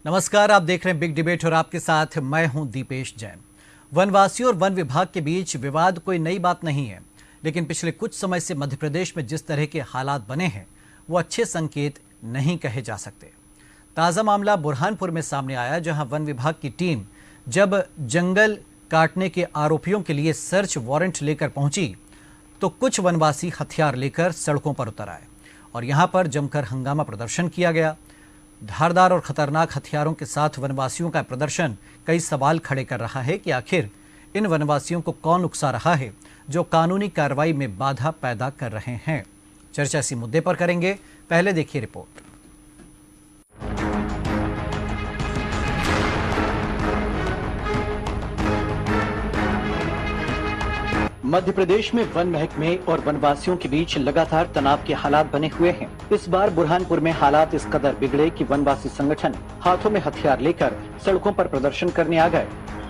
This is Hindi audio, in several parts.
नमस्कार, आप देख रहे हैं बिग डिबेट और आपके साथ मैं हूं दीपेश जैन। वनवासियों और वन विभाग के बीच विवाद कोई नई बात नहीं है, लेकिन पिछले कुछ समय से मध्य प्रदेश में जिस तरह के हालात बने हैं वो अच्छे संकेत नहीं कहे जा सकते। ताज़ा मामला बुरहानपुर में सामने आया, जहां वन विभाग की टीम जब जंगल काटने के आरोपियों के लिए सर्च वारंट लेकर पहुंची तो कुछ वनवासी हथियार लेकर सड़कों पर उतर आए और यहां पर जमकर हंगामा प्रदर्शन किया गया। धारदार और खतरनाक हथियारों के साथ वनवासियों का प्रदर्शन कई सवाल खड़े कर रहा है कि आखिर इन वनवासियों को कौन उकसा रहा है जो कानूनी कार्रवाई में बाधा पैदा कर रहे हैं। चर्चा इसी मुद्दे पर करेंगे, पहले देखिए रिपोर्ट। मध्य प्रदेश में वन महकमे और वनवासियों के बीच लगातार तनाव के हालात बने हुए हैं। इस बार बुरहानपुर में हालात इस कदर बिगड़े कि वनवासी संगठन हाथों में हथियार लेकर सड़कों पर प्रदर्शन करने आ गए।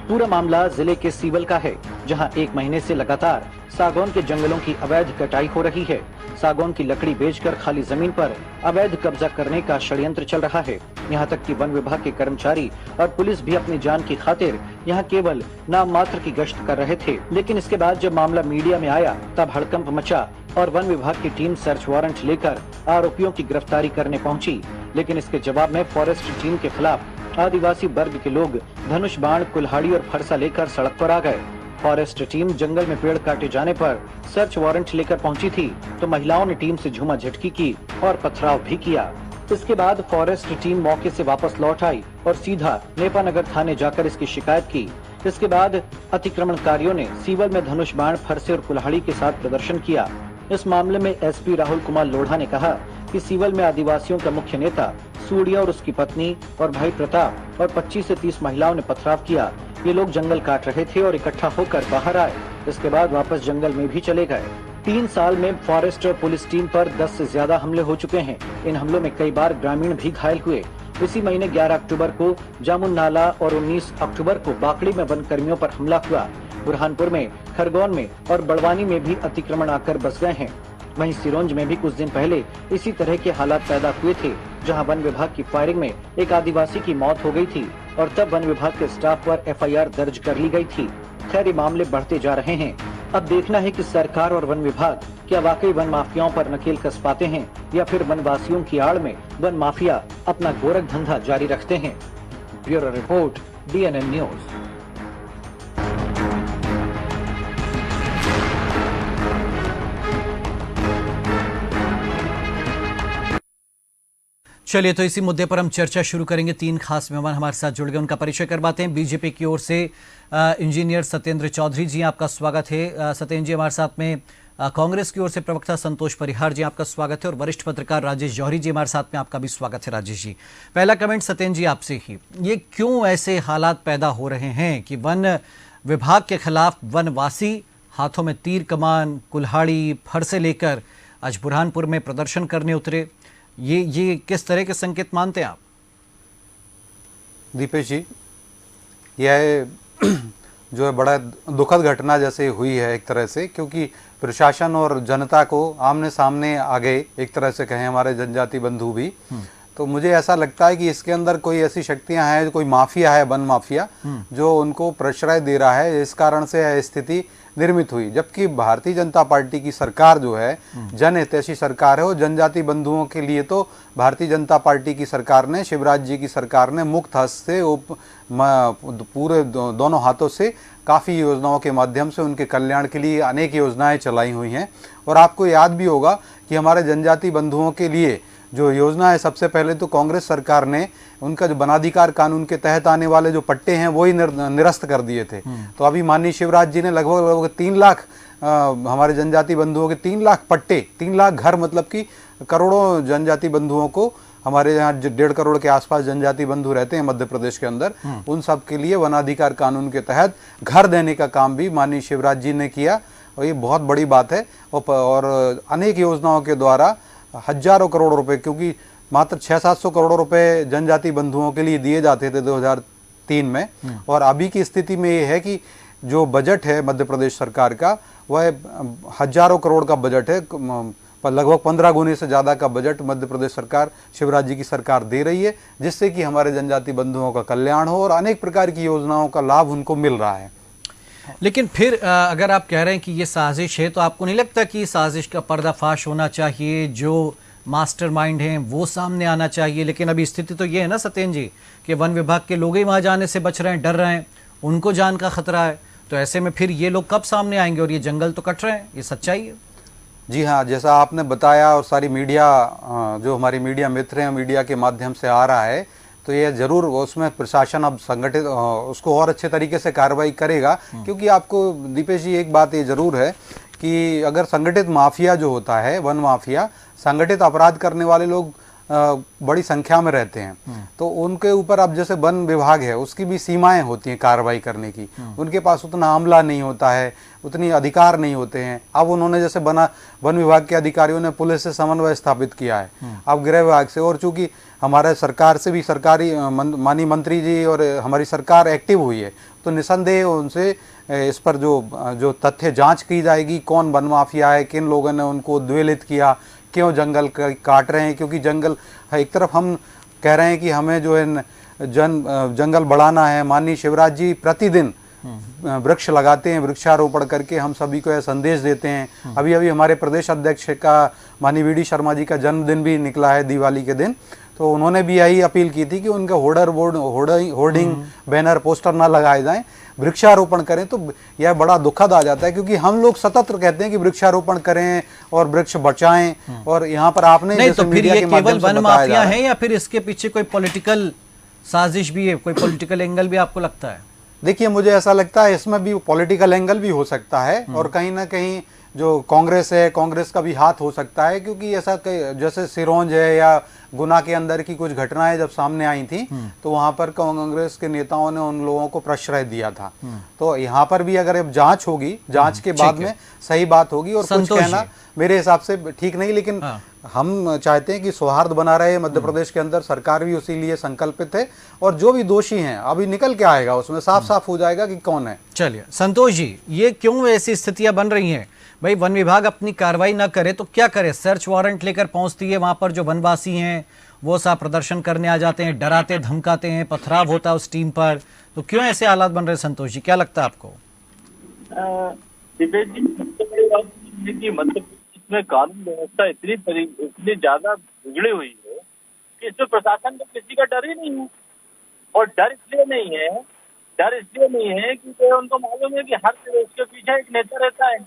पूरा मामला जिले के सीवल का है, जहां 1 महीने से लगातार सागौन के जंगलों की अवैध कटाई हो रही है। सागौन की लकड़ी बेचकर खाली जमीन पर अवैध कब्जा करने का षड्यंत्र चल रहा है। यहां तक कि वन विभाग के कर्मचारी और पुलिस भी अपनी जान की खातिर यहां केवल नाम मात्र की गश्त कर रहे थे। लेकिन इसके बाद जब मामला मीडिया में आया तब हड़कंप मचा और वन विभाग की टीम सर्च वारंट लेकर आरोपियों की गिरफ्तारी करने पहुंची। लेकिन इसके जवाब में फॉरेस्ट टीम के खिलाफ आदिवासी वर्ग के लोग धनुष बाण, कुल्हाड़ी और फरसा लेकर सड़क पर आ गए। फॉरेस्ट टीम जंगल में पेड़ काटे जाने पर सर्च वारंट लेकर पहुंची थी तो महिलाओं ने टीम से झूमा झटकी की और पथराव भी किया। इसके बाद फॉरेस्ट टीम मौके से वापस लौट आई और सीधा नेपानगर थाने जाकर इसकी शिकायत की। इसके बाद अतिक्रमणकारियों ने सीवल में धनुष बाण, फरसे और कुल्हाड़ी के साथ प्रदर्शन किया। इस मामले में एसपी राहुल कुमार लोढ़ा ने कहा कि सीवल में आदिवासियों का मुख्य नेता सूर्या और उसकी पत्नी और भाई प्रताप और 25 से 30 महिलाओं ने पथराव किया। ये लोग जंगल काट रहे थे और इकट्ठा होकर बाहर आए। इसके बाद वापस जंगल में भी चले गए। 3 साल में फॉरेस्ट और पुलिस टीम पर 10 से ज्यादा हमले हो चुके हैं। इन हमलों में कई बार ग्रामीण भी घायल हुए। इसी महीने 11 अक्टूबर को जामुन नाला और 19 अक्टूबर को बाकड़ी में वन कर्मियों पर हमला हुआ। बुरहानपुर में, खरगोन में और बड़वानी में भी अतिक्रमण आकर बस गए हैं। वहीं सिरोंज में भी कुछ दिन पहले इसी तरह के हालात पैदा हुए थे, जहां वन विभाग की फायरिंग में एक आदिवासी की मौत हो गई थी और तब वन विभाग के स्टाफ पर एफआईआर दर्ज कर ली गई थी। खैर, ये मामले बढ़ते जा रहे हैं। अब देखना है कि सरकार और वन विभाग क्या वाकई वन माफियाओं पर नकेल कस पाते हैं या फिर वनवासियों की आड़ में वन माफिया अपना गोरख धंधा जारी रखते हैं। Bureau report, DNN news. चलिए, तो इसी मुद्दे पर हम चर्चा शुरू करेंगे। 3 खास मेहमान हमारे साथ जुड़ गए, उनका परिचय करवाते हैं। बीजेपी की ओर से इंजीनियर सत्येंद्र चौधरी जी, आपका स्वागत है। सत्येंद्र जी हमारे साथ में कांग्रेस की ओर से प्रवक्ता संतोष परिहार जी, आपका स्वागत है। और वरिष्ठ पत्रकार राजेश जौहरी जी हमारे साथ में, आपका भी स्वागत है राजेश जी। पहला कमेंट सत्येंद्र जी आपसे ही, ये क्यों ऐसे हालात पैदा हो रहे हैं कि वन विभाग के खिलाफ वनवासी हाथों में तीर कमान, कुल्हाड़ी, फरसे लेकर आज बुरहानपुर में प्रदर्शन करने उतरे? ये किस तरह के संकेत मानते हैं आप? दीपेश जी, यह जो है बड़ा दुखद घटना जैसे हुई है एक तरह से, क्योंकि प्रशासन और जनता को आमने सामने आ गए, एक तरह से कहें हमारे जनजाति बंधु भी। तो मुझे ऐसा लगता है कि इसके अंदर कोई ऐसी शक्तियां हैं, कोई माफिया है, वन माफिया, जो उनको प्रश्रय दे रहा है। इस कारण से यह स्थिति निर्मित हुई। जबकि भारतीय जनता पार्टी की सरकार जो है जनहितैषी सरकार है, वो जनजाति बंधुओं के लिए तो भारतीय जनता पार्टी की सरकार ने, शिवराज जी की सरकार ने मुक्त हस्त से पूरे दोनों हाथों से काफ़ी योजनाओं के माध्यम से उनके कल्याण के लिए अनेक योजनाएं चलाई हुई हैं। और आपको याद भी होगा कि हमारे जनजाति बंधुओं के लिए जो योजना है, सबसे पहले तो कांग्रेस सरकार ने उनका जो वनाधिकार कानून के तहत आने वाले जो पट्टे हैं वो ही निरस्त कर दिए थे। तो अभी माननीय शिवराज जी ने लगभग 3 लाख हमारे जनजाति बंधुओं के 3 लाख पट्टे, 3 लाख घर, मतलब कि करोड़ों जनजाति बंधुओं को, हमारे यहाँ 1.5 करोड़ के आसपास जनजाति बंधु रहते हैं मध्य प्रदेश के अंदर, उन सब के लिए वनाधिकार कानून के तहत घर देने का काम भी माननीय शिवराज जी ने किया। और ये बहुत बड़ी बात है। और अनेक योजनाओं के द्वारा हजारों करोड़ रुपए, क्योंकि मात्र 600-700 करोड़ रुपए जनजाति बंधुओं के लिए दिए जाते थे 2003 में। और अभी की स्थिति में ये है कि जो बजट है मध्य प्रदेश सरकार का, वह हजारों करोड़ का बजट है। लगभग 15 गुने से ज़्यादा का बजट मध्य प्रदेश सरकार, शिवराज जी की सरकार दे रही है, जिससे कि हमारे जनजाति बंधुओं का कल्याण हो और अनेक प्रकार की योजनाओं का लाभ उनको मिल रहा है। लेकिन फिर अगर आप कह रहे हैं कि ये साजिश है, तो आपको नहीं लगता कि साजिश का पर्दाफाश होना चाहिए, जो मास्टरमाइंड हैं वो सामने आना चाहिए? लेकिन अभी स्थिति तो ये है ना सत्येंद्र जी कि वन विभाग के लोग ही वहाँ जाने से बच रहे हैं, डर रहे हैं, उनको जान का खतरा है। तो ऐसे में फिर ये लोग कब सामने आएंगे? और ये जंगल तो कट रहे हैं, ये सच्चाई है। जी हाँ, जैसा आपने बताया और सारी मीडिया, जो हमारी मीडिया मित्र हैं, मीडिया के माध्यम से आ रहा है, तो ये जरूर उसमें प्रशासन अब संगठित उसको और अच्छे तरीके से कार्रवाई करेगा। क्योंकि आपको दीपेश जी एक बात ये जरूर है कि अगर संगठित माफिया जो होता है, वन माफिया, संगठित अपराध करने वाले लोग बड़ी संख्या में रहते हैं, तो उनके ऊपर अब जैसे वन विभाग है उसकी भी सीमाएं होती हैं कार्रवाई करने की। उनके पास उतना अमला नहीं होता है, उतनी अधिकार नहीं होते हैं। अब उन्होंने जैसे वन विभाग के अधिकारियों ने पुलिस से समन्वय स्थापित किया है, अब गृह विभाग से, और चूंकि हमारे सरकार से भी सरकारी माननीय मंत्री जी और हमारी सरकार एक्टिव हुई है, तो निसंदेह उनसे इस पर जो तथ्य जांच की जाएगी, कौन वन माफिया है, किन लोगों ने उनको उद्वेलित किया, क्यों जंगल काट रहे हैं। क्योंकि जंगल एक तरफ हम कह रहे हैं कि हमें जो है जंगल बढ़ाना है, माननीय शिवराज जी प्रतिदिन वृक्ष लगाते हैं, वृक्षारोपण करके हम सभी को यह संदेश देते हैं। अभी अभी हमारे प्रदेश अध्यक्ष का माननीय वी डी शर्मा जी का जन्मदिन भी निकला है दिवाली के दिन, तो उन्होंने भी यही अपील की थी कि उनके होर्डिंग बैनर पोस्टर ना लगाए जाएं, वृक्षारोपण करें। तो यह बड़ा दुखद आ जाता है क्योंकि हम लोग सतत कहते हैं कि वृक्षारोपण करें और वृक्ष बचाएं, और यहाँ पर आपने नहीं, तो फिर ये केवल वन माफिया है या फिर इसके पीछे कोई पॉलिटिकल साजिश भी है, कोई पॉलिटिकल एंगल भी आपको लगता है? देखिए, मुझे ऐसा लगता है इसमें भी पॉलिटिकल एंगल भी हो सकता है, और कहीं ना कहीं जो कांग्रेस है, कांग्रेस का भी हाथ हो सकता है। क्योंकि ऐसा जैसे सिरोंज है या गुना के अंदर की कुछ घटनाएं जब सामने आई थी, तो वहां पर कांग्रेस के नेताओं ने उन लोगों को प्रश्रय दिया था। तो यहाँ पर भी अगर अब जांच होगी, जांच के बाद में सही बात होगी। और कुछ कहना मेरे हिसाब से ठीक नहीं, लेकिन हम चाहते हैं कि सौहार्द बना रहे मध्य प्रदेश के अंदर। सरकार भी उसी लिए संकल्पित है, और जो भी दोषी हैं अभी निकल के आएगा, उसमें साफ साफ हो जाएगा कि कौन है। चलिए संतोष जी, ये क्यों ऐसी स्थितियां बन रही हैं? भाई वन विभाग अपनी कार्रवाई ना करे तो क्या करे? सर्च वारंट लेकर पहुंचती है, वहां पर जो वनवासी हैं वो सब प्रदर्शन करने आ जाते हैं, डराते धमकाते हैं, पथराव होता है उस टीम पर। तो क्यों ऐसे हालात बन रहे हैं संतोष जी, क्या लगता है आपको? दिपेश जी, सबसे बड़ी बात ये कि मध्य प्रदेश में कानून व्यवस्था इतनी ज्यादा बिगड़ी हुई है कि इसमें प्रशासन को किसी का डर ही नहीं है। और डर इसलिए नहीं है कि उनको मालूम है कि हर प्रदेश के पीछे एक नेता रहता है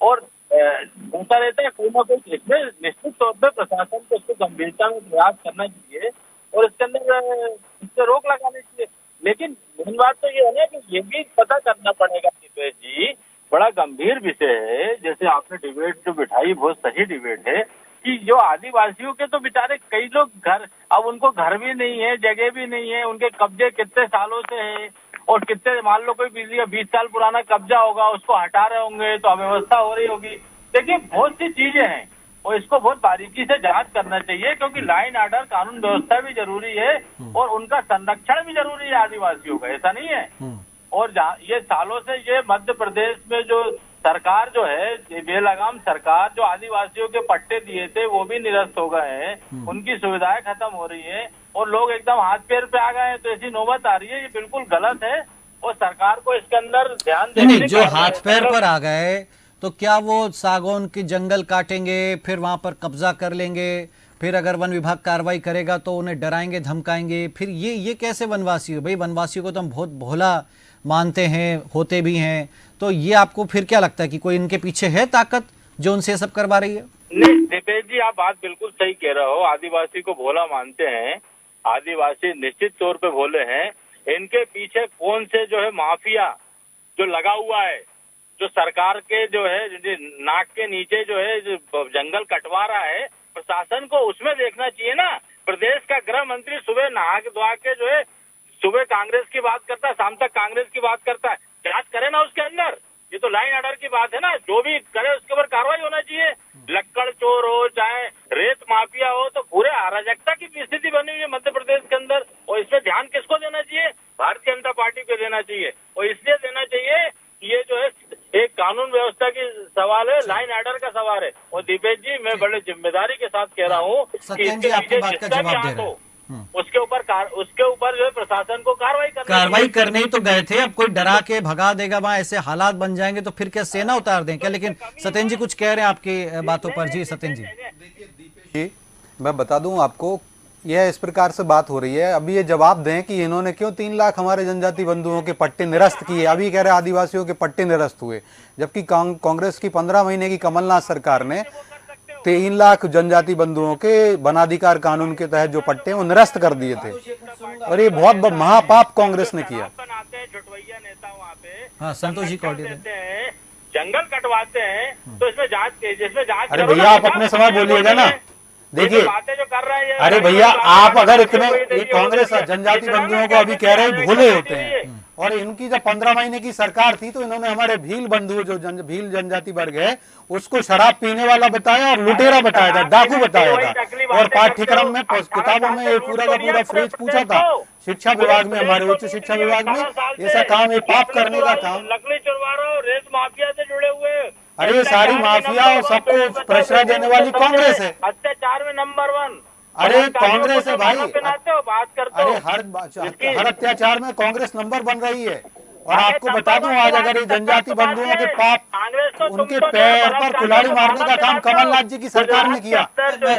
और होता रहता है कोई ना कोई। इसमें निश्चित तौर पर प्रशासन को इसको गंभीरता में प्रयास करना चाहिए और इसके अंदर इससे रोक लगानी चाहिए। लेकिन मेन बात तो ये है ना कि ये भी पता करना पड़ेगा दिपेश जी, बड़ा गंभीर विषय है। जैसे आपने डिबेट जो बिठाई, बहुत सही डिबेट है कि जो आदिवासियों के तो बेचारे कई लोग घर, अब उनको घर भी नहीं है, जगह भी नहीं है, उनके कब्जे कितने सालों से है, और कितने, मान लो कोई 20 साल पुराना कब्जा होगा, उसको हटा रहे होंगे तो अव्यवस्था हो रही होगी। देखिए, बहुत सी चीजें हैं और इसको बहुत बारीकी से जांच करना चाहिए, क्योंकि लाइन ऑर्डर, कानून व्यवस्था भी जरूरी है और उनका संरक्षण भी जरूरी है आदिवासियों का, ऐसा नहीं है। और ये सालों से ये मध्य प्रदेश में जो सरकार जो है, बेलगाम सरकार, जो आदिवासियों के पट्टे दिए थे वो भी निरस्त हो गए हैं, उनकी सुविधाएं खत्म हो रही है और लोग एकदम हाथ पैर पे आ गए हैं। तो ऐसी नौबत आ रही है, ये बिल्कुल गलत है और सरकार को इसके अंदर ध्यान देने की। जो हाथ पैर पर आ गए तो क्या वो सागौन की जंगल काटेंगे, फिर वहां पर कब्जा कर लेंगे, फिर अगर वन विभाग कार्रवाई करेगा तो उन्हें डराएंगे धमकाएंगे? फिर ये कैसे वनवासी हो? भाई वनवासियों को तो हम बहुत भोला मानते हैं, होते भी हैं, तो ये आपको फिर क्या लगता है कि कोई इनके पीछे है ताकत जो उनसे सब करवा रही है? नहीं दिपेश जी, आप बात बिल्कुल सही कह रहे हो। आदिवासी को भोला मानते हैं, आदिवासी निश्चित तौर पे भोले हैं। इनके पीछे कौन से जो है माफिया जो लगा हुआ है, जो सरकार के जो है नाक के नीचे जो है जो जंगल कटवा रहा है, प्रशासन को उसमें देखना चाहिए ना। प्रदेश का गृह मंत्री सुबह नहा धोआ के जो है, सुबह कांग्रेस की बात करता है, शाम तक कांग्रेस की बात करता है। जांच करे ना उसके अंदर, ये तो लाइन ऑर्डर की बात है ना। जो भी करे उसके ऊपर कार्रवाई होना चाहिए। लक्कड़ चोर हो चाहे रेत माफिया हो, तो पूरे अराजकता की स्थिति बनी हुई है मध्य प्रदेश के अंदर। और इसमें ध्यान किसको देना चाहिए? भारतीय जनता पार्टी को देना चाहिए। और इसलिए देना चाहिए ये जो है एक कानून व्यवस्था की सवाल है, लाइन ऑर्डर का सवाल है। और दिपेश जी, कि सत्येंद्र जी इसके आपकी पीछे बात का जिसका भी जवाब हाथ दे रहे हो, हैं। उसके ऊपर जो है प्रशासन को कार्रवाई करने ही तो गए थे, अब कोई डरा के भगा देगा वहां, ऐसे हालात बन जाएंगे तो फिर क्या सेना उतार दें क्या? लेकिन सत्येंद्र जी कुछ कह रहे हैं आपकी बातों पर। जी सत्येंद्र जी। जी मैं बता दूं आपको, यह इस प्रकार से बात हो रही है। अभी ये जवाब दें कि इन्होंने क्यों 3 लाख हमारे जनजाति बंधुओं के पट्टे निरस्त किए। अभी कह रहे आदिवासियों के पट्टे निरस्त हुए, जबकि कांग्रेस की 15 महीने की कमलनाथ सरकार ने 3 लाख जनजाति बंधुओं के वनाधिकार कानून के तहत जो पट्टे वो निरस्त कर दिए थे। और ये बहुत महापाप कांग्रेस ने किया। बनाते हैं झुटवैया नेता वहाँ पे, हाँ संतोष जी कौटिल्य देते हैं, जंगल कटवाते हैं, तो इसमें जांच अरे भैया आप अपने समय बोलिएगा ना। देखिए बातें जो कर रहे हैं, अरे भैया आप अगर इतने ये कांग्रेस जनजाति बंधुओं को अभी कह रहे हैं भोले होते हैं, और इनकी जब 15 महीने की सरकार थी तो इन्होंने हमारे भील बंधु जो भील जनजाति वर्ग है उसको शराब पीने वाला बताया और लुटेरा बताया था, डाकू बताया था। और पाठ्यक्रम में किताबों में ये पूरा का पूरा फ्रेज पूछा था। शिक्षा विभाग में, हमारे उच्च शिक्षा विभाग में ऐसा काम, ये पाप करने का काम। लकड़ी चुरवा रहे हो, रेत माफिया से जुड़े हुए। अरे सारी माफिया और सबको प्रश्रय देने वाली कांग्रेस है। अत्याचार में नंबर 1। अरे कांग्रेस है भाई। बात करते अरे हर अत्याचार में कांग्रेस नंबर बन रही है। और आपको बता दूं, आज अगर ये जनजाति बंधुओं के पाप उनके पैर पर कुल्हाड़ी मारने का काम कमलनाथ जी की सरकार ने किया। चलिए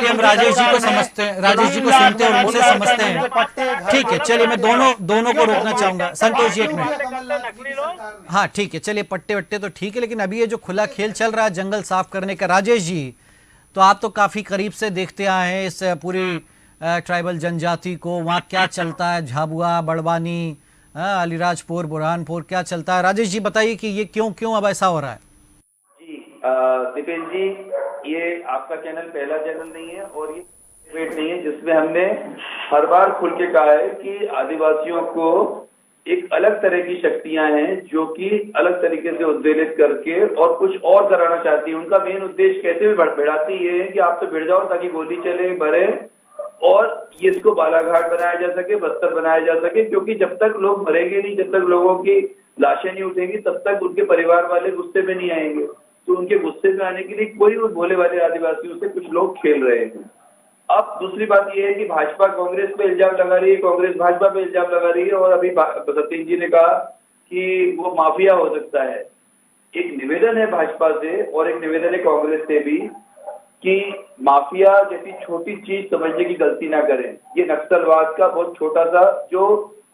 हम राजेश जी को समझते हैं, राजेश जी को सुनते हैं और उनसे समझते हैं। ठीक है, चलिए मैं दोनों को रोकना चाहूंगा। संतोष जी एक मिनट। हाँ ठीक है, चलिए पट्टे वट्टे तो ठीक है, लेकिन अभी ये जो खुला खेल चल रहा है जंगल साफ करने का, राजेश जी तो आप तो काफी करीब से देखते आए हैं इस पूरी ट्राइबल जनजाति को, वहाँ क्या चलता है, झाबुआ, बड़वानी, अलीराजपुर, बुरहानपुर क्या चलता है? राजेश जी बताइए कि ये क्यों अब ऐसा हो रहा है? जी दीपेश जी, ये आपका चैनल पहला चैनल नहीं है और ये डिबेट नहीं है जिसमें हमने हर बार खुल के कहा है कि आदिवासियों को एक अलग तरह की शक्तियां हैं जो कि अलग तरीके से उद्वेलित करके और कुछ और कराना चाहती है। उनका मेन उद्देश्य कैसे भी बढ़ाती ये है कि आप तो भिड़ जाओ ताकि गोली चले, मरे और ये इसको बालाघाट बनाया जा सके, बस्तर बनाया जा सके। क्योंकि जब तक लोग मरेंगे नहीं, जब तक लोगों की लाशें नहीं उठेंगी, तब तक उनके परिवार वाले गुस्से में नहीं आएंगे। तो उनके गुस्से में आने के लिए कोई उस भोले वाले आदिवासियों से कुछ लोग खेल रहे हैं। अब दूसरी बात यह है कि भाजपा कांग्रेस पे इल्जाम लगा रही है, कांग्रेस भाजपा पे इल्जाम लगा रही है, और अभी सत्येंद्र जी ने कहा कि वो माफिया हो सकता है। एक निवेदन है भाजपा से और एक निवेदन है कांग्रेस से भी कि माफिया जैसी छोटी चीज समझने की गलती ना करें। ये नक्सलवाद का बहुत छोटा सा जो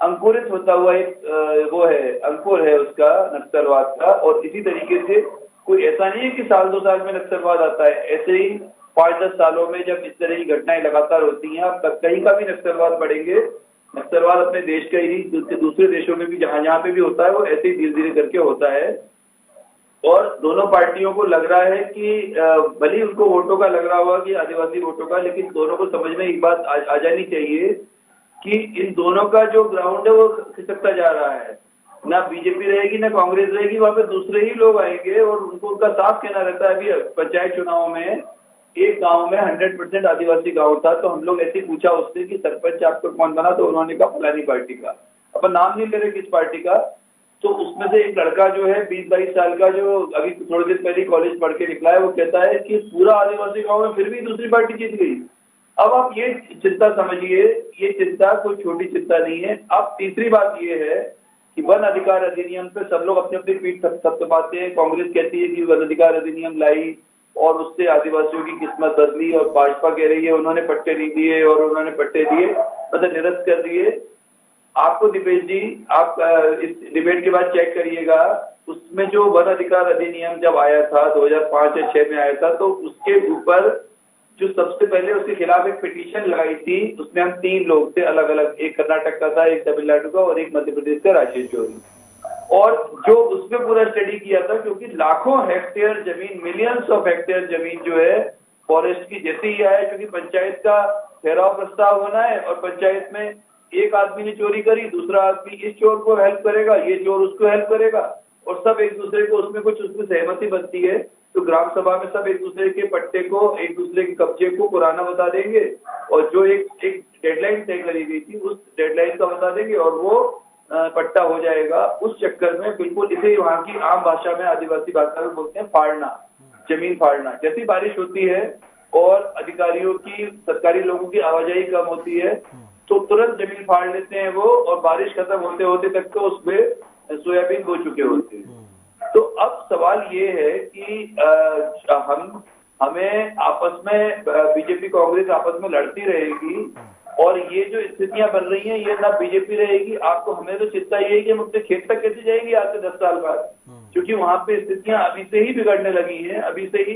अंकुरित होता हुआ एक वो है, अंकुर है उसका, नक्सलवाद का। और इसी तरीके से कोई ऐसा नहीं है कि साल 2 साल में नक्सलवाद आता है, ऐसे ही 5-10 सालों में जब इस तरह की घटनाएं लगातार होती हैं, अब कहीं का भी नक्सलवाद पड़ेंगे। नक्सलवाद अपने देश का ही दूसरे देशों में भी जहां जहां पे भी होता है वो ऐसे ही धीरे धीरे करके होता है। और दोनों पार्टियों को लग रहा है कि भले ही उनको वोटों का लग रहा होगा कि आदिवासी वोटों का, लेकिन दोनों को समझ में एक बात आ जानी चाहिए कि इन दोनों का जो ग्राउंड है वो खिसकता जा रहा है। ना बीजेपी रहेगी ना कांग्रेस रहेगी, वहां पे दूसरे ही लोग आएंगे और उनको उनका साफ कहना रहता है। अभी पंचायत चुनाव में एक गांव में 100% आदिवासी गांव था, तो हम लोग ऐसे पूछा उससे कि सरपंच आपको कौन बना, तो उन्होंने कहा फलानी पार्टी का। अपन नाम नहीं ले रहे किस पार्टी का। तो उसमें से एक लड़का जो है 20-22 साल का, जो अभी थोड़े दिन पहले कॉलेज पढ़ के निकला है, वो कहता है कि पूरा आदिवासी गांव में फिर भी दूसरी पार्टी जीत गई। अब आप ये चिंता समझिए, ये चिंता कोई छोटी चिंता नहीं है। अब तीसरी बात ये है कि वन अधिकार अधिनियम पे सब लोग अपनी अपनी पीठ थपथपाते हैं। कांग्रेस कहती है कि वन अधिकार अधिनियम लाई और उससे आदिवासियों की किस्मत बदली, और भाजपा कह रही है उन्होंने पट्टे नहीं दिए और उन्होंने पट्टे दिए, मतलब निरस्त कर दिए। आपको दीपेश जी, आप इस डिबेट के बाद चेक करिएगा, उसमें जो वन अधिकार अधिनियम जब आया था 2005 या 6 में आया था, तो उसके ऊपर जो सबसे पहले उसके खिलाफ एक पिटीशन लगाई थी, उसमें हम 3 लोग थे अलग अलग, एक कर्नाटक का था, एक तमिलनाडु का और एक मध्य प्रदेश का राजेश जोरी। और जो उसमें पूरा स्टडी किया था, क्योंकि लाखों हेक्टेयर जमीन, मिलियंस ऑफ हेक्टेयर जमीन जो है फॉरेस्ट की जैसे ही आया, क्योंकि पंचायत का ठहराव प्रस्ताव होना है और पंचायत में एक आदमी ने चोरी करी, दूसरा आदमी इस चोर को हेल्प करेगा, ये चोर उसको हेल्प करेगा, और सब एक दूसरे को उसमें सहमति बनती है। तो ग्राम सभा में सब एक दूसरे के पट्टे को, एक दूसरे के कब्जे को पुराना बता देंगे, और जो एक डेडलाइन तय करी गई थी उस डेडलाइन का बता देंगे और वो पट्टा हो जाएगा। उस चक्कर में बिल्कुल इसे वहां की आम भाषा में, आदिवासी भाषा में बोलते हैं फाड़ना। जमीन फाड़ना। जैसी बारिश होती है और अधिकारियों की, सरकारी लोगों की आवाजाही कम होती है तो तुरंत जमीन फाड़ लेते हैं वो, और बारिश खत्म होते होते तक तो उसमें सोयाबीन बो चुके होते हैं। तो अब सवाल ये है कि हमें आपस में, बीजेपी कांग्रेस आपस में लड़ती रहेगी और ये जो स्थितियां बन रही हैं ये ना बीजेपी रहेगी। आपको, हमें तो चिंता ये है कि हम अपने खेत तक कैसे जाएंगे आज से 10 साल बाद, क्योंकि वहां पे स्थितियां अभी से ही बिगड़ने लगी हैं, अभी से ही।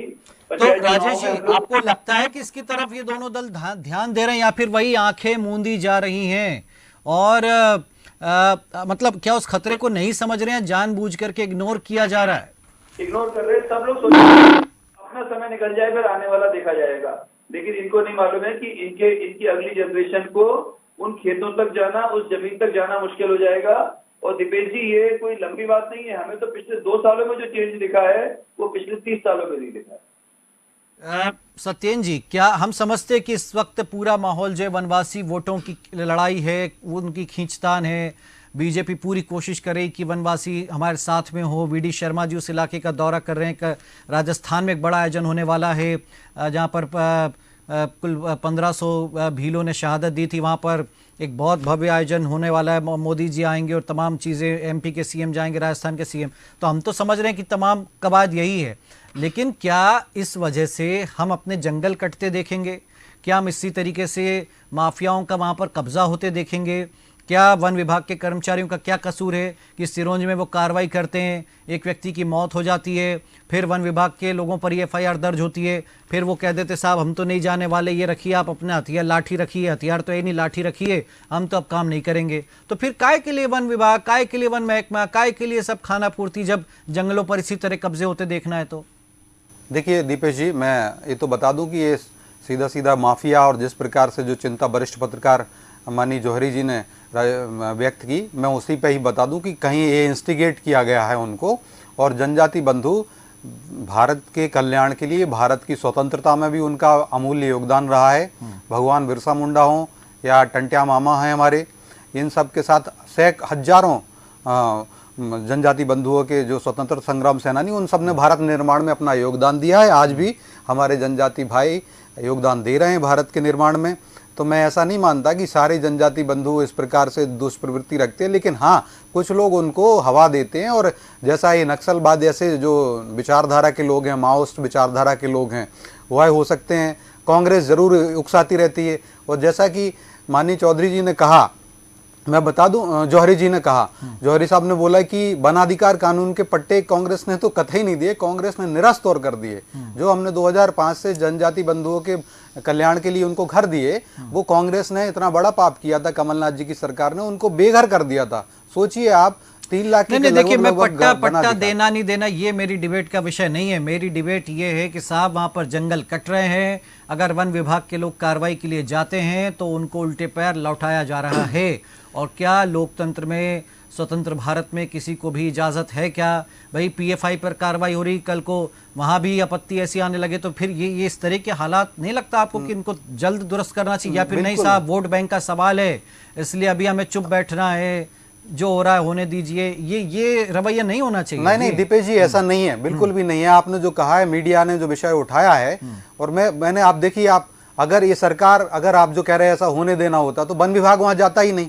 तो राजेश जी, आपको लगता है कि इसकी तरफ ये दोनों दल ध्यान दे रहे हैं या फिर वही आंखें मूंदी जा रही हैं और मतलब क्या उस खतरे को नहीं समझ रहे हैं, जानबूझ करके इग्नोर किया जा रहा है? इग्नोर कर रहे हैं सब लोग, सोच अपना समय निकल जाए फिर आने वाला देखा जाएगा, लेकिन इनको नहीं मालूम है कि इनकी अगली जनरेशन को उन खेतों तक जाना, उस जमीन तक जाना मुश्किल हो जाएगा। और दीपेश जी, ये कोई लंबी बात नहीं है, हमें तो पिछले 2 सालों में जो चेंज दिखा है वो पिछले 30 सालों में नहीं दिखा है। सत्येन जी, क्या हम समझते हैं कि इस वक्त पूरा माहौल जो वनवासी वोटों की लड़ाई है, उनकी खींचतान है, बीजेपी पूरी कोशिश करे कि वनवासी हमारे साथ में हो। वीडी शर्मा जी उस इलाके का दौरा कर रहे हैं। राजस्थान में एक बड़ा आयोजन होने वाला है जहां पर कुल 1500 भीलों ने शहादत दी थी। वहां पर एक बहुत भव्य आयोजन होने वाला है। मोदी जी आएंगे और तमाम चीज़ें, एमपी के सीएम जाएंगे, राजस्थान के सीएम। तो हम तो समझ रहे हैं कि तमाम कवायद यही है, लेकिन क्या इस वजह से हम अपने जंगल कटते देखेंगे? क्या हम इसी तरीके से माफियाओं का वहाँ पर कब्जा होते देखेंगे? क्या वन विभाग के कर्मचारियों का क्या कसूर है कि सिरोंज में वो कार्रवाई करते हैं, एक व्यक्ति की मौत हो जाती है, फिर वन विभाग के लोगों पर ये FIR दर्ज होती है, फिर वो कह देते साहब हम तो नहीं जाने वाले, ये रखिए आप अपने हथियार, लाठी रखिए, हथियार तो ये नहीं, लाठी रखिए, हम तो अब काम नहीं करेंगे। तो फिर काय के लिए वन विभाग, काय के लिए वन महकमा, काय के लिए सब खाना पूर्ति, जब जंगलों पर इसी तरह कब्जे होते देखना है? तो देखिए दीपेश जी, मैं ये तो बता दूं कि ये सीधा सीधा माफिया, और जिस प्रकार से जो चिंता वरिष्ठ पत्रकार मानी जौहरी जी ने व्यक्त की, मैं उसी पे ही बता दूं कि कहीं ये इंस्टिगेट किया गया है उनको। और जनजाति बंधु भारत के कल्याण के लिए, भारत की स्वतंत्रता में भी उनका अमूल्य योगदान रहा है। भगवान बिरसा मुंडा हों या टंट्या मामा हैं हमारे, इन सब के साथ हजारों जनजाति बंधुओं के जो स्वतंत्र संग्राम सेनानी, उन सब ने भारत निर्माण में अपना योगदान दिया है। आज भी हमारे जनजाति भाई योगदान दे रहे हैं भारत के निर्माण में। तो मैं ऐसा नहीं मानता कि सारे जनजाति बंधु इस प्रकार से दुष्प्रवृत्ति रखते हैं, लेकिन हाँ, कुछ लोग उनको हवा देते हैं। और जैसा ये नक्सलवाद जैसे जो विचारधारा के लोग हैं, माओइस्ट विचारधारा के लोग हैं, वह हो सकते हैं। कांग्रेस ज़रूर उकसाती रहती है। और जैसा कि माननीय चौधरी जी ने कहा, मैं बता दूं, जौहरी जी ने कहा, जौहरी साहब ने बोला कि वनाधिकार कानून के पट्टे कांग्रेस ने तो कतई नहीं दिए, कांग्रेस ने निरस्त तौर कर दिए। जो हमने 2005 से जनजाति बंधुओं के कल्याण के लिए उनको घर दिए, वो कांग्रेस ने इतना बड़ा पाप किया था, कमलनाथ जी की सरकार ने उनको बेघर कर दिया था। सोचिए आप, 3 लाख नहीं, देखिए, मैं पट्टा देना नहीं देना ये मेरी डिबेट का विषय नहीं है। मेरी डिबेट ये है कि साहब वहां पर जंगल कट रहे हैं, अगर वन विभाग के लोग कार्रवाई के लिए जाते हैं तो उनको उल्टे पैर लौटाया जा रहा है। और क्या लोकतंत्र में, स्वतंत्र भारत में किसी को भी इजाजत है क्या? भाई PFI पर कार्रवाई हो रही, कल को वहां भी आपत्ति ऐसी आने लगे तो फिर ये इस तरह के हालात नहीं लगता आपको कि इनको जल्द दुरुस्त करना चाहिए? या फिर नहीं साहब, वोट बैंक का सवाल है, इसलिए अभी हमें चुप बैठना है, जो हो रहा है होने दीजिए, ये रवैया नहीं होना चाहिए? नहीं दीपेश जी, ऐसा नहीं है, बिल्कुल भी नहीं है। आपने जो कहा है, मीडिया ने जो विषय उठाया है, और मैंने आप देखिए, आप अगर ये सरकार, अगर आप जो कह रहे हैं ऐसा होने देना होता तो वन विभाग वहां जाता ही नहीं।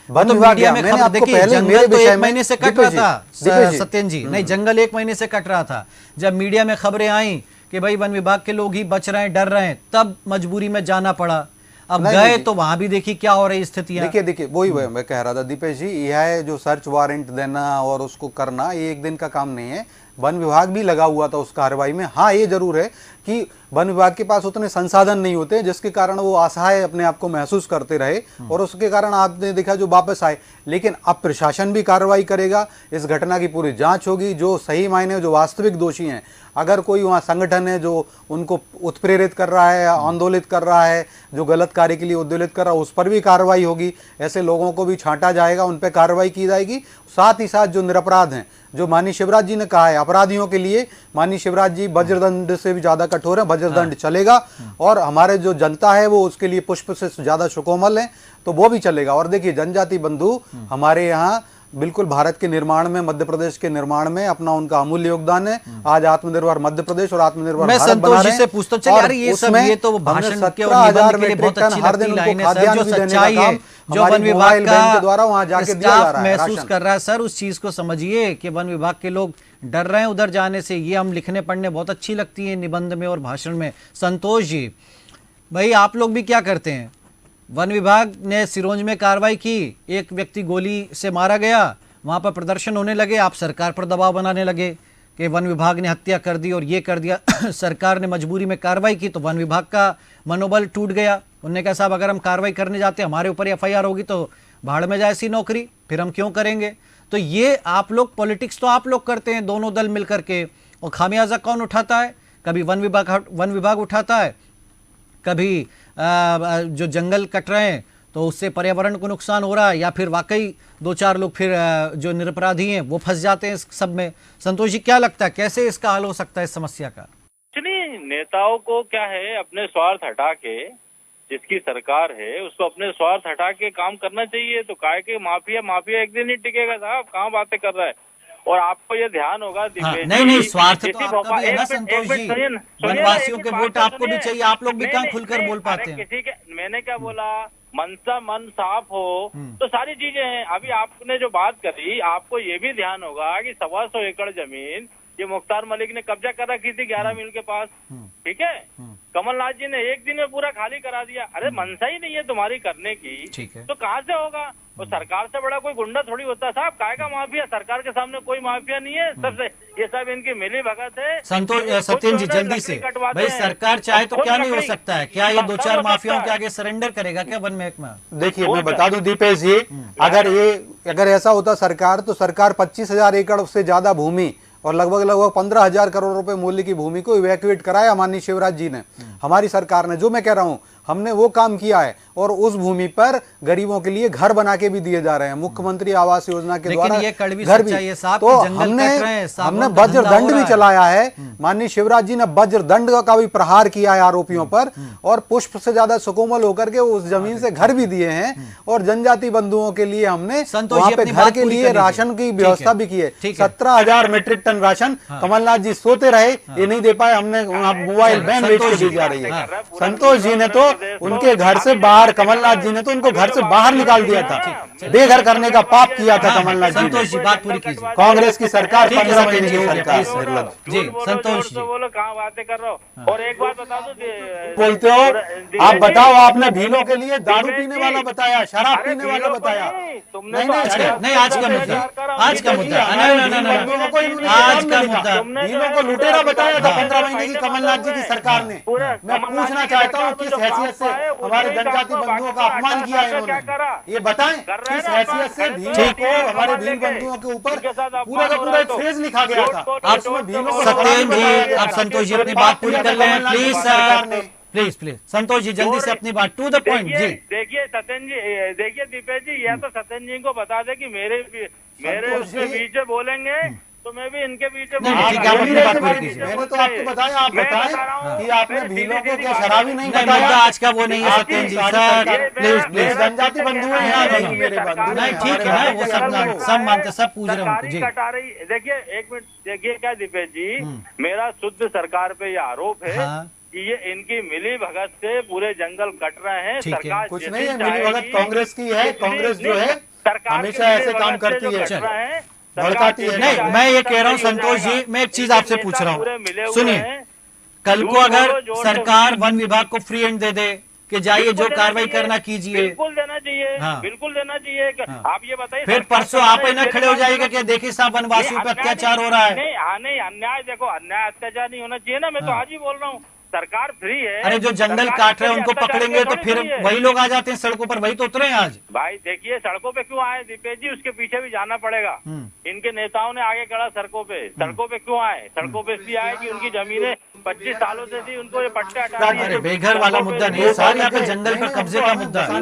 वन विभाग, मैंने आपको पहले जंगल तो 1 महीने से कट रहा था सत्येन जी, नहीं, जंगल 1 महीने से कट रहा था। जब मीडिया में खबरें आई कि भाई वन विभाग के लोग ही बच रहे हैं, डर रहे हैं, तब मजबूरी में जाना पड़ा। अब गए तो वहां भी देखिए क्या हो रही स्थितियां। देखिए वही मैं कह रहा था दीपेश जी, यह जो सर्च वारंट देना और उसको करना, ये एक दिन का काम नहीं है। वन विभाग भी लगा हुआ था उस कार्रवाई में। हाँ, ये जरूर है कि वन विभाग के पास उतने संसाधन नहीं होते, जिसके कारण वो असहाय अपने आप को महसूस करते रहे, और उसके कारण आपने देखा जो वापस आए। लेकिन अब प्रशासन भी कार्रवाई करेगा, इस घटना की पूरी जांच होगी। जो सही मायने जो वास्तविक दोषी हैं, अगर कोई वहाँ संगठन है जो उनको उत्प्रेरित कर रहा है, आंदोलित कर रहा है, जो गलत कार्य के लिए उद्दोलित कर रहा है, उस पर भी कार्रवाई होगी। ऐसे लोगों को भी छांटा जाएगा, उन पर कार्रवाई की जाएगी। साथ ही साथ जो निरपराध हैं, जो माननीय शिवराज जी ने कहा है, अपराधियों के लिए माननीय शिवराज जी वज्रदंड से भी ज्यादा कठोर है, वज्रदंड चलेगा। और हमारे जो जनता है वो उसके लिए पुष्प से ज्यादा सुकोमल है, तो वो भी चलेगा। और देखिए, जनजाति बंधु हमारे यहाँ बिल्कुल भारत के निर्माण में, मध्य प्रदेश के निर्माण में अपना उनका अमूल्य योगदान है। आज आत्मनिर्भर मध्य प्रदेश और आत्मनिर्भर मैं भारत बना संतोष रहे जी से हैं। पूछता हूं, चलिए यार ये सब, ये तो भाषण के और निबंध के लिए बहुत अच्छी लगती लाइन है सर, जो सच्चाई है, जो वन विभाग का स्टाफ महसूस कर रहा है सर, उस चीज को समझिए कि वन विभाग के लोग डर रहे हैं उधर जाने से। ये हम लिखने पढ़ने बहुत अच्छी लगती है निबंध में और भाषण में। संतोष जी भाई, आप लोग भी क्या करते हैं? वन विभाग ने सिरोंज में कार्रवाई की, एक व्यक्ति गोली से मारा गया, वहां पर प्रदर्शन होने लगे, आप सरकार पर दबाव बनाने लगे कि वन विभाग ने हत्या कर दी और ये कर दिया। सरकार ने मजबूरी में कार्रवाई की तो वन विभाग का मनोबल टूट गया। उन्होंने कहा साहब अगर हम कार्रवाई करने जाते हैं, हमारे ऊपर एफआईआर होगी तो भाड़ में जाए ऐसी नौकरी, फिर हम क्यों करेंगे? तो ये आप लोग पॉलिटिक्स तो आप लोग करते हैं, दोनों दल मिलकर के, और खामियाजा कौन उठाता है? कभी वन विभाग उठाता है, कभी जो जंगल कट रहे हैं तो उससे पर्यावरण को नुकसान हो रहा है, या फिर वाकई दो चार लोग फिर जो निरपराधी हैं वो फंस जाते हैं इस सब में। संतोष जी क्या लगता है कैसे इसका हल हो सकता है इस समस्या का? नहीं, नेताओं को क्या है, अपने स्वार्थ हटा के, जिसकी सरकार है उसको अपने स्वार्थ हटा के काम करना चाहिए। तो काहे के माफिया एक दिन ही टिकेगा साहब, कहाँ बातें कर रहा है। और आपको ये ध्यान होगा नहीं स्वार्थ तो आपका भी है ना संतोष जी, वनवासियों के वोट आपको भी चाहिए, आप लोग भी कहाँ खुलकर बोल पाते हैं? किसी के, मैंने क्या बोला, मन साफ हो तो सारी चीजें हैं। अभी आपने जो बात करी, आपको ये भी ध्यान होगा कि 125 एकड़ जमीन ये मुख्तार मलिक ने कब्जा कर रखी थी 11 मील के पास, ठीक है। कमलनाथ जी ने एक दिन में पूरा खाली करा दिया। अरे मनसा ही नहीं है तुम्हारी करने की, तो कहाँ से होगा? और सरकार से बड़ा कोई गुंडा थोड़ी होता साहब, काय का माफिया? सरकार के सामने कोई माफिया नहीं है, सबसे ये सब इनकी मिली भगत है। संतोष सत्येंद्र जी जल्दी से भाई, सरकार चाहे तो क्या नहीं हो सकता है? क्या ये दो चार माफियाओं के आगे सरेंडर करेगा क्या वन महकमा? देखिए मैं बता दूं दीपेश जी, अगर ऐसा होता सरकार, तो सरकार 25,000 एकड़ से ज्यादा भूमि और लगभग 15,000 करोड़ रुपए मूल्य की भूमि को इवैक्यूएट कराया माननीय शिवराज जी ने। हमारी सरकार ने, जो मैं कह रहा हूं, हमने वो काम किया है और उस भूमि पर गरीबों के लिए घर बना के भी दिए जा रहे हैं मुख्यमंत्री आवास योजना के द्वारा घर भी। तो हमने वज्र दंड भी चलाया है, माननीय शिवराज जी ने वज्र दंड का भी प्रहार किया है आरोपियों पर, और पुष्प से ज्यादा सुकोमल होकर के उस जमीन से घर भी दिए हैं। और जनजाति बंधुओं के लिए हमने वहां पे घर के लिए राशन की व्यवस्था भी की है। 17,000 मीट्रिक टन राशन कमलनाथ जी सोते रहे, ये नहीं दे पाए, हमने मोबाइल वैन बेच के दी जा रही है। संतोष जी ने तो उनके घर से बाहर, कमलनाथ जी ने तो उनको घर से बाहर निकाल दिया था, बेघर करने का पाप किया था कमलनाथ जी। संतोष जी बात पूरी कीजिए। कांग्रेस की सरकार 15 महीने की सरकार जी। संतोष जी बोलो कहाँ बातें कर रहे हो? और एक बात बता दो, बोलते हो आप, बताओ आपने भीलों के लिए दारू पीने वाला बताया, शराब पीने वाला बताया? नहीं, आज का मुद्दा, आज का मुद्दा, आज का मुद्दा, भीलों को लुटेरा बताया था 15 महीने की कमलनाथ जी की सरकार ने। मैं पूछना चाहता हूँ किस हैसियत से हमारे जनजाति बंधुओं का अपमान किया है उन्होंने, ये बताएं किस हैसियत से भीलों को, हमारे भील बंधुओं के ऊपर पूरा का पूरा एक फ्रेज लिखा गया था। आप भीलों को, सत्येंद्र जी आप संतोष जी अपनी बात पूरी कर लें please sir, please Santosh ji जल्दी से अपनी बात टू द पॉइंट जी। देखिए सत्येंद्र जी, देखिए दीपेश जी, यह तो सत्येंद्र जी को बता दे कि मेरे उसके बीच बोलेंगे तो मैं भी इनके बीच में। मैंने तो आपको बताया, आप बताएं कि आपने भीलों को क्या शराबी नहीं बताया? आज का वो नहीं है सत्येंद्र जी सर, प्लीज जनजाति बंधु हैं मेरे बंधु। नहीं ठीक है ना, वो सब मानते, सब पूछ रहे हैं जी। देखिए एक मिनट, देखिए क्या दीपेश जी, मेरा शुद्ध सरकार पे ये आरोप है कि ये इनकी मिली भगत से पूरे जंगल कट रहे हैं। सरकार कुछ नहीं है, मिली भगत कांग्रेस की है। कांग्रेस जो है हमेशा ऐसे काम करती है, भड़काती है। नहीं, मैं ये कह रहा हूँ संतोष जी, मैं एक चीज आपसे पूछ रहा हूँ, सुनिए, कल को अगर सरकार वन विभाग को फ्री हैंड दे दे कि जाइए जो कार्रवाई करना कीजिए, बिल्कुल देना चाहिए, बिल्कुल देना चाहिए। आप ये बताइए, फिर परसों आप ही ना खड़े हो जाएगा कि देखिए साहब वनवासियों पर अत्याचार हो रहा है। नहीं, अन्याय देखो, अन्याय अत्याचार नहीं होना चाहिए ना, मैं तो आज ही बोल रहा हूँ, सरकार फ्री है। अरे जो जंगल काट रहे हैं उनको पकड़ेंगे तो फिर वही लोग आ जाते हैं सड़कों पर, वही तो उतरे हैं आज। भाई देखिए सड़कों पे क्यों आए दीपेश जी, उसके पीछे भी जाना पड़ेगा। इनके नेताओं ने आगे कड़ा सड़कों पे क्यों आए? सड़कों पे इसलिए आए कि उनकी जमीनें 25 सालों से थी, उनको ये पट्टे हटा दिए। बेघर वाला मुद्दा नहीं है सर, यहाँ पे जंगल पर कब्जे का मुद्दा है।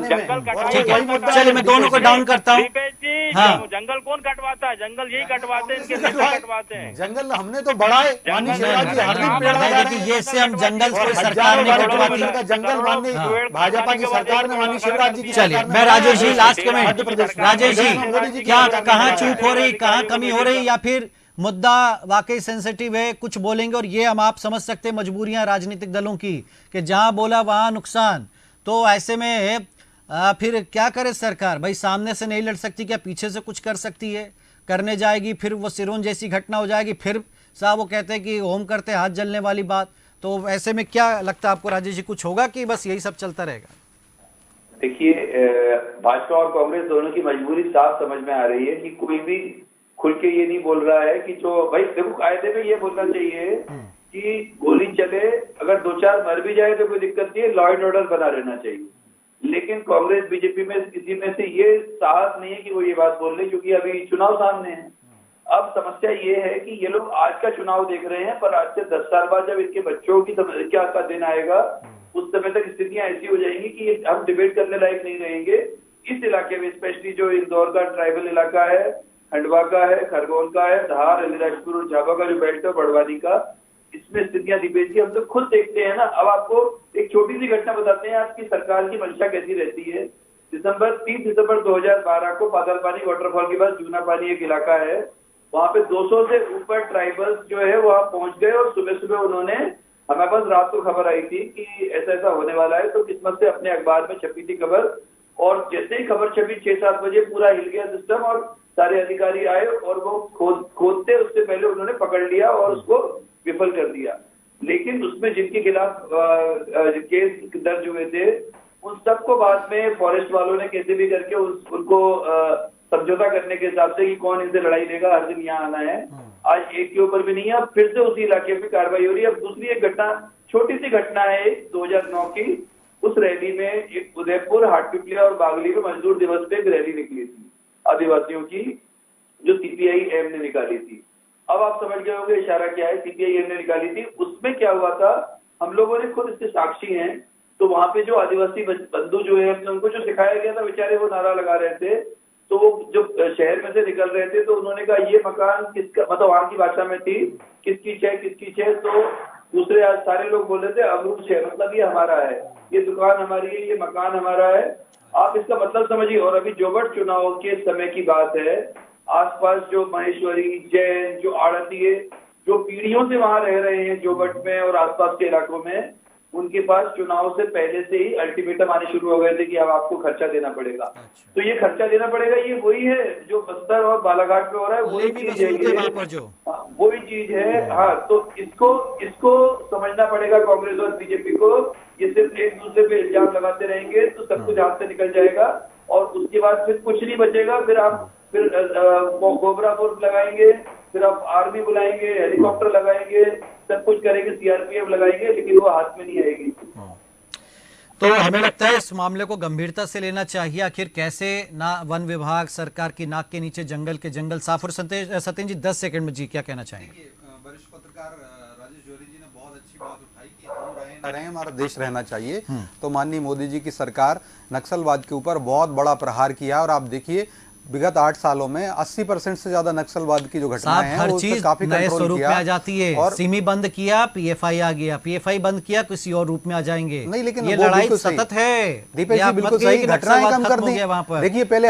ठीक है, चलिए मैं दोनों को डाउन करता हूँ। हाँ। जंगल कौन कटवाता है? जंगल यही कटवाते हैं, इनके नेता कटवाते हैं। जंगल हमने तो बढ़ाए, माननीय शिवराज जी हर दिन पेड़ लगा रहे हैं। ये इससे हम जंगल कोई सरकार हजारों नहीं वर्ग कटवाती। किलोमीटर का जंगल माननीय भाजपा की सरकार ने, माननीय शिवराज जी की चलिए, सरकार ने मैं राजेश जी लास्ट कमेंट, मध्य प्रदेश में राजेश जी मोदी जी की क्या सरकार ने कहाँ बढ़ाया चूक हो रही, कहाँ कमी हो रही, या फिर मुद्दा वाकई सेंसिटिव है, कुछ बोलेंगे और ये हम आप समझ सकते हैं मजबूरियां राजनीतिक दलों की कि जहां बोला वहां नुकसान, तो ऐसे में फिर क्या करे सरकार? भाई सामने से नहीं लड़ सकती, क्या पीछे से कुछ कर सकती है? करने जाएगी फिर वो सिरोंज जैसी घटना हो जाएगी, फिर साहब वो कहते हैं कि होम करते हाथ जलने वाली बात। तो ऐसे में क्या लगता है आपको राजेश जी, कुछ होगा कि बस यही सब चलता रहेगा? देखिए, भाजपा और कांग्रेस दोनों की मजबूरी साफ समझ में आ रही है कि कोई भी खुल के ये नहीं बोल रहा है कि जो भाई देखो कायदे में ये बोलना चाहिए कि गोली चले, अगर 2-4 मर भी जाए तो कोई दिक्कत नहीं है, लॉ एंड ऑर्डर बना रहना चाहिए। लेकिन कांग्रेस बीजेपी में किसी में से ये साहस नहीं है कि वो ये बात बोल रहे, क्योंकि अभी चुनाव सामने है। अब समस्या ये है कि ये लोग आज का चुनाव देख रहे हैं, पर आज से 10 साल बाद जब इनके बच्चों की क्या का दिन आएगा, उस समय तक स्थितियां ऐसी हो जाएंगी कि हम डिबेट करने लायक नहीं रहेंगे। इस इलाके में स्पेशली जो इंदौर का ट्राइबल इलाका है, खंडवा का है, खरगोन का है, धार, अलीराजपुर और झाबा का जो बेल्ट है, बड़वानी का, इसमें स्थितियां दीपेश जी हम तो खुद देखते हैं ना। अब आपको एक छोटी सी घटना बताते हैं, आपकी सरकार की मंशा कैसी रहती है। 30 दिसंबर 2012 को पागलपानी वाटरफॉल के पास जूना पानी एक इलाका है, वहां पे 200 से ऊपर ट्राइबल्स जो है वहां पहुंच गए और सुबह सुबह उन्होंने, हमारे पास रात को खबर आई थी कि ऐसा ऐसा होने वाला है, तो किस्मत से अपने अखबार में छपी थी खबर, और जैसे ही खबर छपी 6-7 बजे पूरा हिल गया सिस्टम और सारे अधिकारी आए और वो खोदते उससे पहले उन्होंने पकड़ लिया और उसको विफल कर दिया। लेकिन उसमें जिनके खिलाफ केस दर्ज हुए थे उन सबको बाद में फॉरेस्ट वालों ने कैसे भी करके उनको समझौता करने के हिसाब से कि कौन इनसे लड़ाई लेगा, हर दिन यहाँ आना है। आज एक के ऊपर भी नहीं है, अब फिर से उसी इलाके में कार्रवाई हो रही है। अब दूसरी एक घटना, छोटी सी घटना है 2009 की, उस रैली में एक उदयपुर, हाटपिपलिया और बागली में मजदूर दिवस पे एक रैली निकली थी आदिवासियों की, जो CPI-M ने निकाली थी। अब आप समझ गए होंगे इशारा क्या है, CPI-M ने निकाली थी। उसमें क्या हुआ था, हम लोगों ने खुद इसके साक्षी हैं, तो वहां पे जो आदिवासी बंधु जो है, उनको जो सिखाया गया था, बेचारे वो नारा लगा रहे थे, तो जब शहर में से निकल रहे थे तो उन्होंने कहा ये मकान किसका, मतलब वहां की भाषा में थी, किसकी छह, तो दूसरे आज सारे लोग बोल रहे थे अमरूद छह, मतलब ये हमारा है, ये दुकान हमारी है, ये मकान हमारा है। आप इसका मतलब समझिए। और अभी जोबट चुनाव के समय की बात है, आसपास जो महेश्वरी, जैन, जो आड़तीय, जो पीढ़ियों से वहां रह रहे हैं जोबट में और आसपास के इलाकों में, उनके पास चुनाव से पहले से ही अल्टीमेटम आने शुरू हो गए थे कि अब आपको खर्चा देना पड़ेगा। तो ये खर्चा देना पड़ेगा, ये वही है जो बस्तर और बालाघाट पे हो रहा है, वही चीज है ये, वही चीज है। हाँ, तो इसको समझना पड़ेगा कांग्रेस और बीजेपी को। ये सिर्फ एक दूसरे पे इल्जाम लगाते रहेंगे तो सब कुछ हाथ से निकल जाएगा और उसके बाद फिर कुछ नहीं बचेगा। फिर आप कोबरा फोर्स लगाएंगे, फिर आप आर्मी बुलाएंगे, हेलीकॉप्टर लगाएंगे, सब कुछ करेंगे, CRPF लगाएंगे, लेकिन वो हाथ में नहीं आएगी। तो हमें लगता है इस मामले को गंभीरता से लेना चाहिए। आखिर कैसे ना वन विभाग सरकार की नाक के नीचे जंगल के जंगल साफ। और सत्येंद्र जी 10 सेकंड में जी क्या कहना चाहेंगे? वरिष्ठ पत्रकार राजेश जोरी जी ने बहुत अच्छी बात उठाई कि हम रहे, हमारा देश रहना चाहिए। तो माननीय मोदी जी की सरकार नक्सलवाद के ऊपर बहुत बड़ा प्रहार किया और आप देखिए विगत 8 सालों में 80% से ज्यादा नक्सलवाद की जो घटनाएं हैं वो काफी नए कंट्रोल स्वरूप किया में आ जाती है। और सिमी बंद किया, PFI आ गया, PFI बंद किया, किसी और रूप में आ जाएंगे। नहीं, लेकिन ये लड़ाई सतत है। दीपेश जी बिल्कुल सही, घटनाएं कम कर दी। देखिए पहले